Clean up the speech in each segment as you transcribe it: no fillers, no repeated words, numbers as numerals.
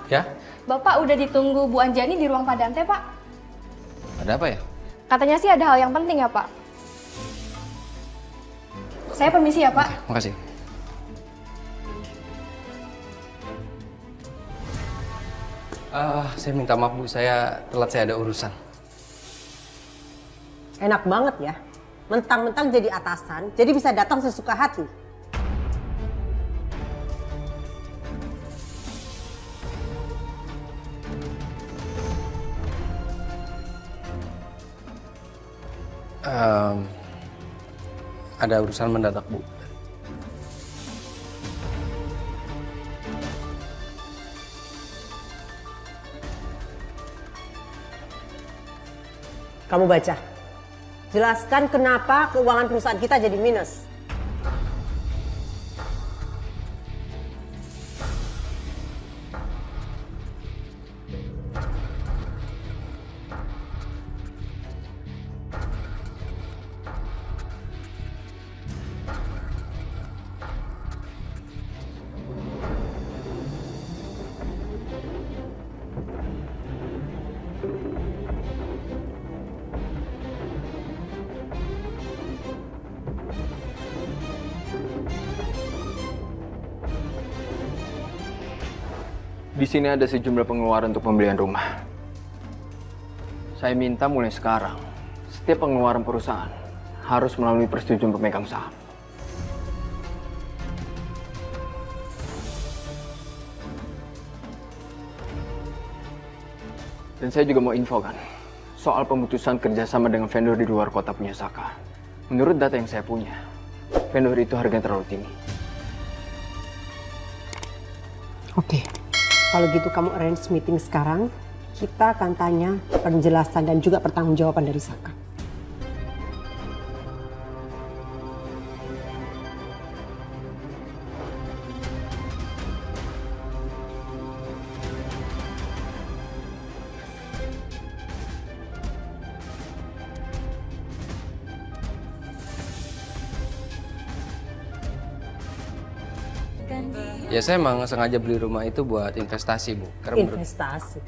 Ya? Bapak udah ditunggu Bu Anjani di ruang Pak Dante, Pak. Ada apa ya? Katanya sih ada hal yang penting ya, Pak. Saya permisi ya, Pak. Makasih. Saya minta maaf Bu, saya telat, saya ada urusan. Enak banget ya. Mentang-mentang jadi atasan, jadi bisa datang sesuka hati. Ada urusan mendadak Bu. Kamu baca. Jelaskan kenapa keuangan perusahaan kita jadi minus. Di sini ada sejumlah pengeluaran untuk pembelian rumah. Saya minta mulai sekarang, setiap pengeluaran perusahaan harus melalui persetujuan pemegang saham. Dan saya juga mau infokan soal pemutusan kerjasama dengan vendor di luar kota punya Saka. Menurut data yang saya punya, vendor itu harganya terlalu tinggi. Oke. Kalau gitu kamu arrange meeting sekarang. Kita akan tanya penjelasan dan juga pertanggungjawaban dari Saka. Ya saya emang sengaja beli rumah itu buat investasi Bu. Karena Investasi.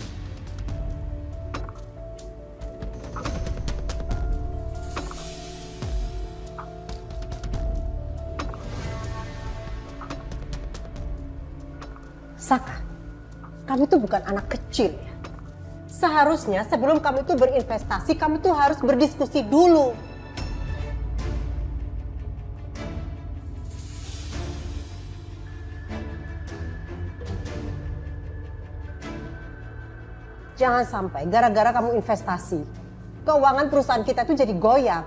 Saka, kamu tuh bukan anak kecil ya. Seharusnya sebelum kamu itu berinvestasi, kamu tuh harus berdiskusi dulu. Jangan sampai gara-gara kamu investasi, keuangan perusahaan kita itu jadi goyang.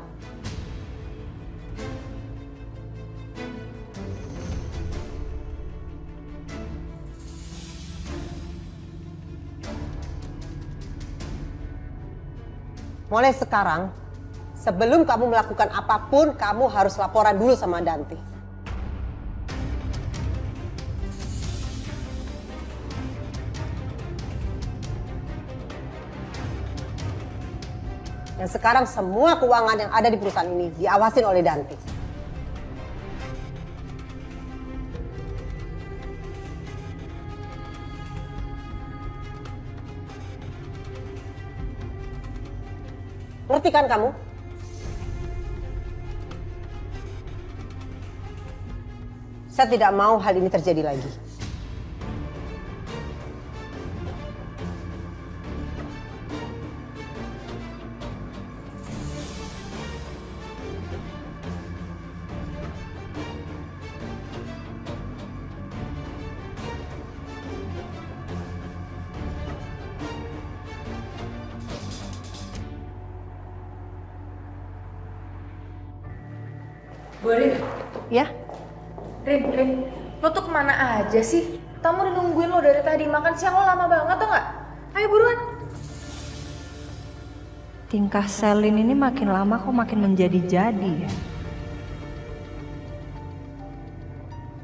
Mulai sekarang, sebelum kamu melakukan apapun, kamu harus laporan dulu sama Dante. Dan sekarang semua keuangan yang ada di perusahaan ini diawasin oleh Dante. Ngerti kan kamu? Saya tidak mau hal ini terjadi lagi. Bu Rin, Ya? Rin, lo tuh kemana aja sih? Tamu udah nungguin lo dari tadi, makan siang lo lama banget tau gak? Ayo buruan. Tingkah Selin ini makin lama kok makin menjadi-jadi ya.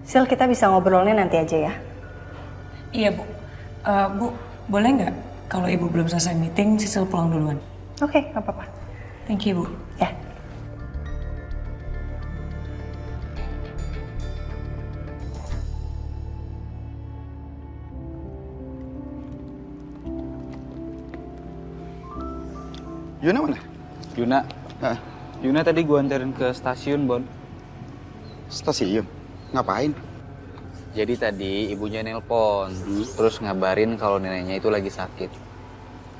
Sil, kita bisa ngobrolnya nanti aja ya. Iya Bu. Bu, boleh nggak kalau Ibu belum selesai meeting, Sisil pulang duluan? Oke, nggak apa-apa. Thank you Bu. Ya. Yuna mana? Yuna, Hah? Yuna tadi gua anterin ke stasiun, Bon. Stasiun? Ngapain? Jadi tadi ibunya nelpon, terus ngabarin kalau neneknya itu lagi sakit.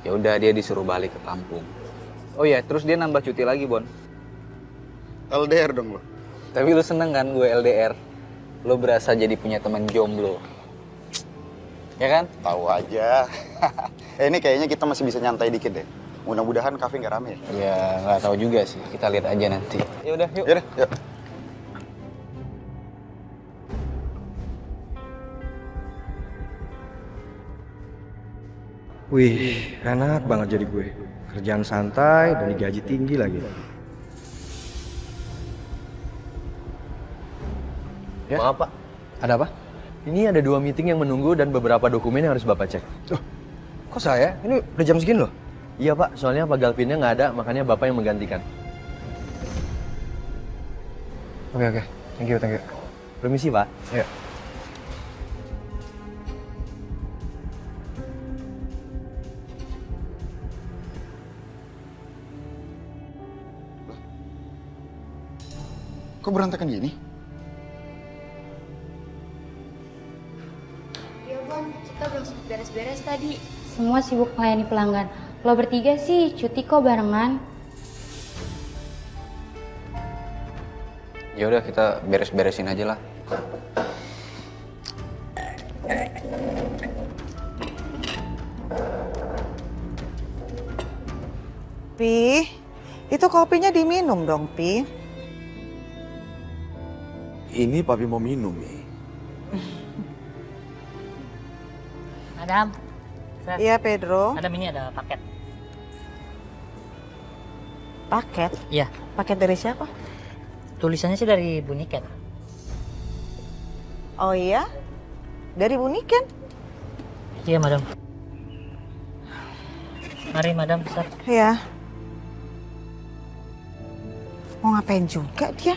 Ya udah dia disuruh balik ke kampung. Oh iya, terus dia nambah cuti lagi, Bon. LDR dong lo. Tapi lu seneng kan gue LDR? Lu berasa jadi punya teman jomblo. Ya kan? Tahu aja. Ini kayaknya kita masih bisa nyantai dikit deh. Mudah-mudahan kafe nggak rame ya. Ya nggak tahu juga sih. Kita lihat aja nanti. Ya udah, yuk. Yaudah, yuk. Wih, enak banget jadi gue. Kerjaan santai dan digaji tinggi lagi. Ya. Maaf Pak, ada apa? Ini ada 2 meeting yang menunggu dan beberapa dokumen yang harus Bapak cek. Oh, kok saya? Ini udah jam segini loh. Iya Pak, soalnya Pak Galvinnya nggak ada, makanya Bapak yang menggantikan. Oke, thank you. Permisi Pak. Ya. Kok berantakan gini? Iya Bon, kita belum sempat beres-beres tadi. Semua sibuk melayani pelanggan. Lo bertiga sih cuti kok barengan. Ya udah kita beres-beresin aja lah. Pi, itu kopinya diminum dong, Pi. Ini papi mau minum nih. Madam. Iya, Pedro. Madam, ini ada paket. Paket? Iya. Paket dari siapa? Tulisannya sih dari Bu Niken. Oh iya? Dari Bu Niken? Iya, Madam. Mari, Madam. Besar. Iya. Mau ngapain juga dia?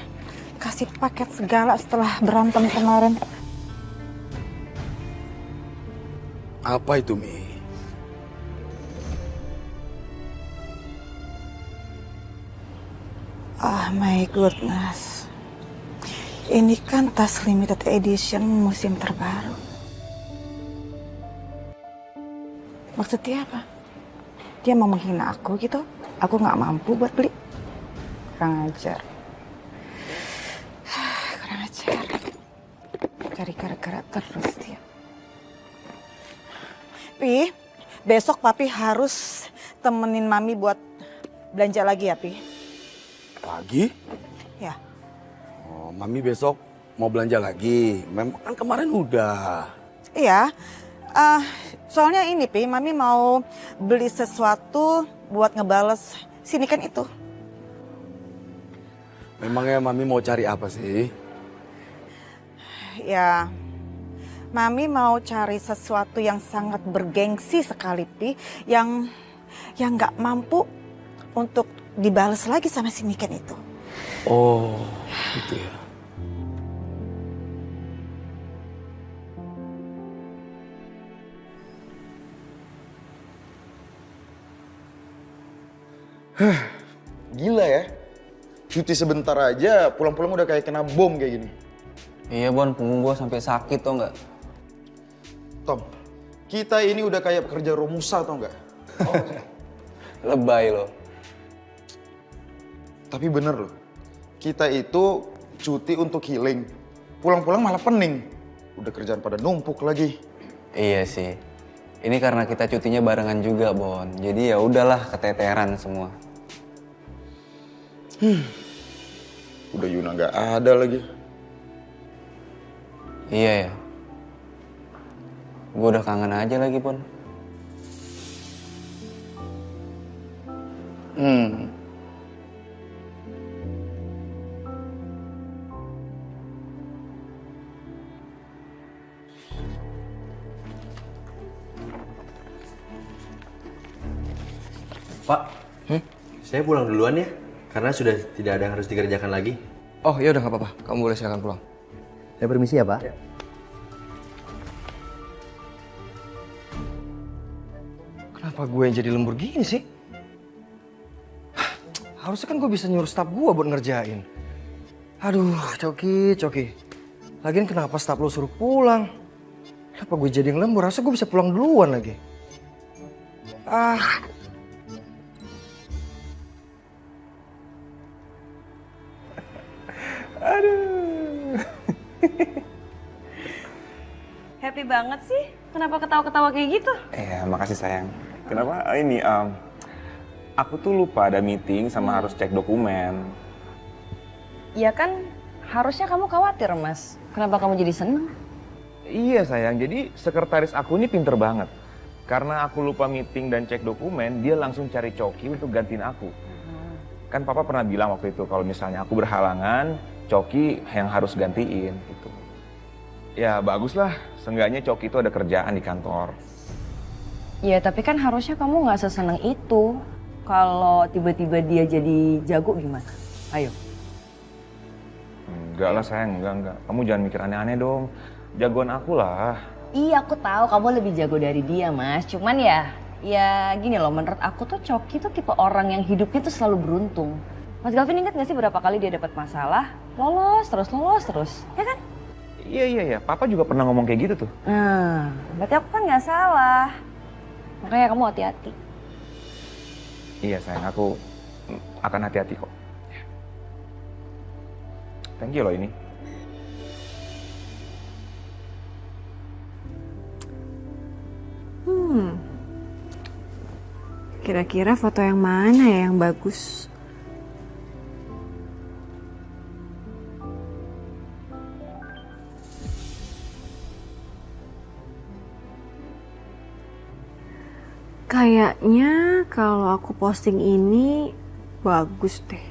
Kasih paket segala setelah berantem kemarin. Apa itu, Mi? Oh my goodness. Ini kan tas limited edition musim terbaru. Maksudnya apa? Dia mau menghina aku gitu? Aku nggak mampu buat beli. Kurang ajar. Kurang ajar. Cari gara-gara terus dia. Pi, besok Papi harus temenin Mami buat belanja lagi ya, Pi. Pagi? Ya. Oh, Mami besok mau belanja lagi. Memang kan kemarin udah. Iya. Soalnya ini, Pi, Mami mau beli sesuatu buat ngebales si Niken itu. Memangnya Mami mau cari apa sih? Ya, Mami mau cari sesuatu yang sangat bergengsi sekali, Pi, yang nggak mampu untuk dibales lagi sama si Niken itu. Oh, gitu ya. Gila ya. Cuti sebentar aja, pulang-pulang udah kayak kena bom kayak gini. Iya Bon, punggung gua sampai sakit tau nggak? Tom, kita ini udah kayak pekerja Romusa tau nggak? Lebay lo. Tapi bener loh, kita itu cuti untuk healing. Pulang-pulang malah pening. Udah kerjaan pada numpuk lagi. Iya sih. Ini karena kita cutinya barengan juga, Bon. Jadi ya udahlah keteteran semua. Udah Yuna nggak ada lagi. Iya ya. Gue udah kangen aja lagi, Bon. Pak, saya pulang duluan ya, karena sudah tidak ada yang harus dikerjakan lagi. Oh ya udah nggak apa-apa, kamu boleh silakan pulang. Saya permisi ya Pak. Kenapa gue yang jadi lembur gini sih? Harusnya kan gue bisa nyuruh staf gue buat ngerjain. Aduh, Coki. Lagian kenapa staf lo suruh pulang? Kenapa gue jadi yang lembur? Harusnya gue bisa pulang duluan lagi. Aduh. Happy banget sih. Kenapa ketawa-ketawa kayak gitu? Makasih sayang. Kenapa? Ini aku tuh lupa ada meeting sama harus cek dokumen. Ya kan, harusnya kamu khawatir, Mas. Kenapa kamu jadi seneng? Iya sayang, jadi sekretaris aku ini pinter banget. Karena aku lupa meeting dan cek dokumen, dia langsung cari Coki untuk gantiin aku. Kan papa pernah bilang waktu itu kalau misalnya aku berhalangan, Coki yang harus gantiin gitu. Ya baguslah, seenggaknya Coki itu ada kerjaan di kantor. Ya tapi kan harusnya kamu nggak seseneng itu. Kalau tiba-tiba dia jadi jago gimana? Ayo. Enggak lah sayang, enggak. Kamu jangan mikir aneh-aneh dong. Jagoan aku lah. Iya aku tahu kamu lebih jago dari dia, Mas. Cuman ya gini loh, menurut aku tuh Coki tuh tipe orang yang hidupnya tuh selalu beruntung. Mas Galvin ingat gak sih berapa kali dia dapat masalah, lolos terus, ya kan? Iya. Papa juga pernah ngomong kayak gitu tuh. Nah, berarti aku kan nggak salah. Makanya kamu hati-hati. Iya sayang, aku akan hati-hati kok. Thank you loh ini. Kira-kira foto yang mana ya yang bagus? Kayaknya kalau aku posting ini bagus deh.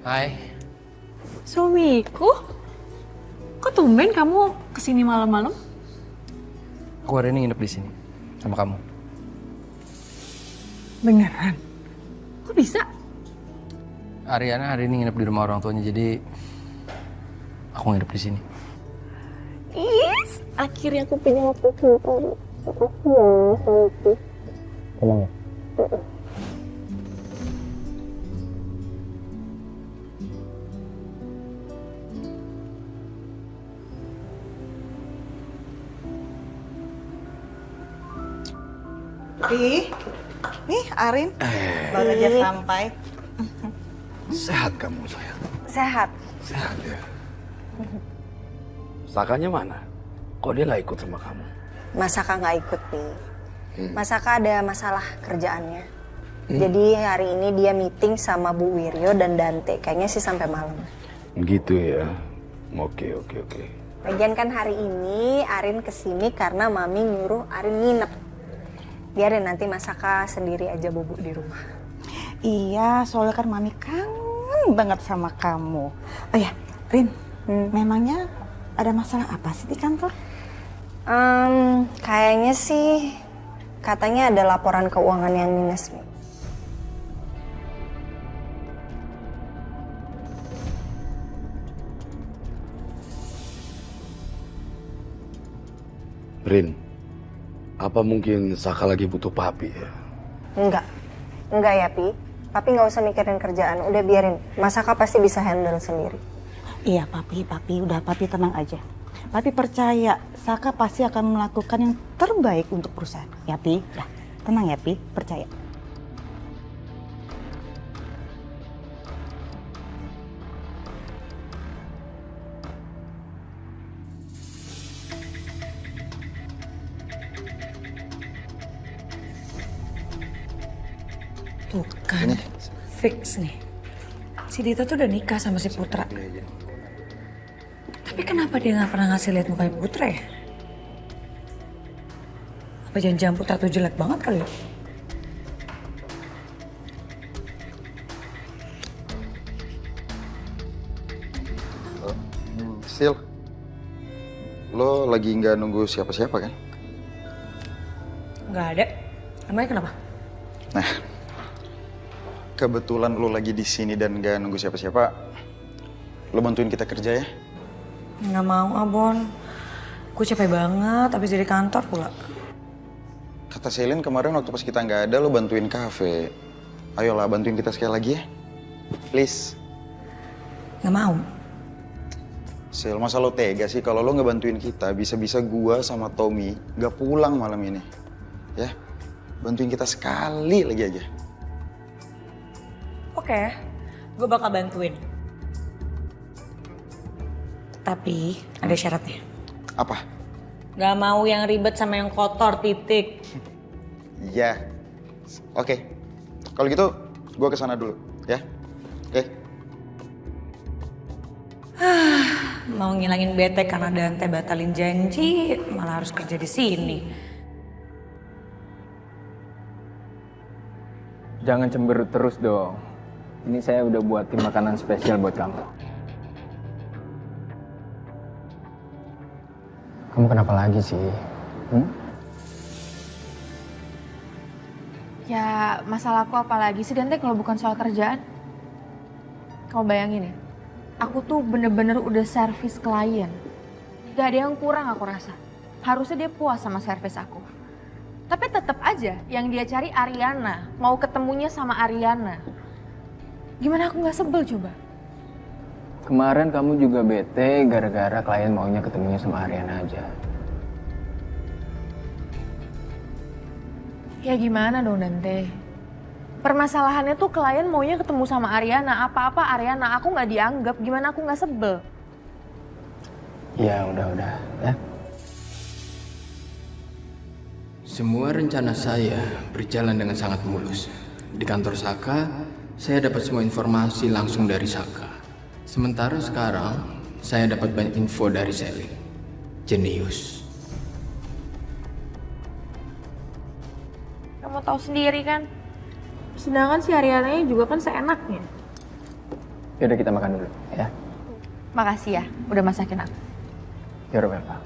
Hai. Suamiku? Kok tumben kamu kesini malam-malam? Aku hari ini nginep di sini sama kamu. Beneran? Kok bisa? Ariana hari ini nginep di rumah orang tuanya, jadi aku nginep di sini. Yes, akhirnya aku punya waktu sendiri. Makasih ya, sayangku. Emang ya? Nih Arin, baru aja sampai. Sehat kamu sayang? Sehat. Sehat ya. Sakanya mana? Kok dia nggak ikut sama kamu? Masaka nggak ikut, Pi. Masaka ada masalah kerjaannya. Jadi hari ini dia meeting sama Bu Wiryo dan Dante. Kayaknya sih sampai malam. Gitu ya. Oke. Lagian kan hari ini Arin kesini karena Mami nyuruh Arin nginep. Biarin nanti Masaka sendiri aja bubuk di rumah. Iya, soalnya kan Mami kangen banget sama kamu. Oh ya, Rin, memangnya ada masalah apa sih di kantor? Kayaknya sih katanya ada laporan keuangan yang minus. Rin, apa mungkin Saka lagi butuh papi ya? Enggak ya, Pi. Papi nggak usah mikirin kerjaan, udah biarin. Masaka pasti bisa handle sendiri. Iya, Papi, udah Papi tenang aja. Papi percaya Saka pasti akan melakukan yang terbaik untuk perusahaan. Ya, Pi. Udah, tenang ya, Pi. Percaya. Tuh kan, fix nih. Si Dita tuh udah nikah sama si Putra. Tapi kenapa dia nggak pernah ngasih lihat mukanya Putra ya? Apa jangan-jangan Putra tuh jelek banget kali ya? Sil, lo lagi nggak nunggu siapa-siapa kan? Nggak ada. Emangnya kenapa? Nah, kebetulan lo lagi di sini dan nggak nunggu siapa-siapa, lo bantuin kita kerja ya? Nggak mau, Abon. Gue capek banget, habis dari kantor pula. Kata Selin kemarin waktu pas kita nggak ada, lo bantuin kafe. Ayolah, bantuin kita sekali lagi ya. Please. Nggak mau. Sel, masa lo tega sih kalau lo nggak bantuin kita, bisa-bisa gua sama Tommy nggak pulang malam ini. Ya, bantuin kita sekali lagi aja. Oke, gue bakal bantuin. Tapi ada syaratnya. Apa? Gak mau yang ribet sama yang kotor, titik. Ya. Oke. Kalau gitu, gua kesana dulu, ya. Oke. Mau ngilangin bete karena Dante batalin janji, malah harus kerja di sini. Jangan cemberut terus dong. Ini saya udah buatin makanan spesial buat kamu. Kamu kenapa lagi sih? Ya masalahku apa lagi sih Dante kalau bukan soal kerjaan? Kamu bayangin ya, aku tuh bener-bener udah servis klien. Gak ada yang kurang aku rasa. Harusnya dia puas sama servis aku. Tapi tetap aja yang dia cari Ariana, mau ketemunya sama Ariana. Gimana aku gak sebel coba? Kemarin kamu juga bete gara-gara klien maunya ketemunya sama Ariana aja. Ya gimana dong Dante? Permasalahannya tuh klien maunya ketemu sama Ariana, apa-apa Ariana aku nggak dianggap, gimana aku nggak sebel? Ya udah ya. Semua rencana saya berjalan dengan sangat mulus. Di kantor Saka, saya dapat semua informasi langsung dari Saka. Sementara sekarang, saya dapat banyak info dari Selin. Jenius. Kamu tahu sendiri kan? Sedangkan si Ariana juga kan seenaknya. Yaudah kita makan dulu, ya. Makasih ya, udah masakin aku. You're welcome.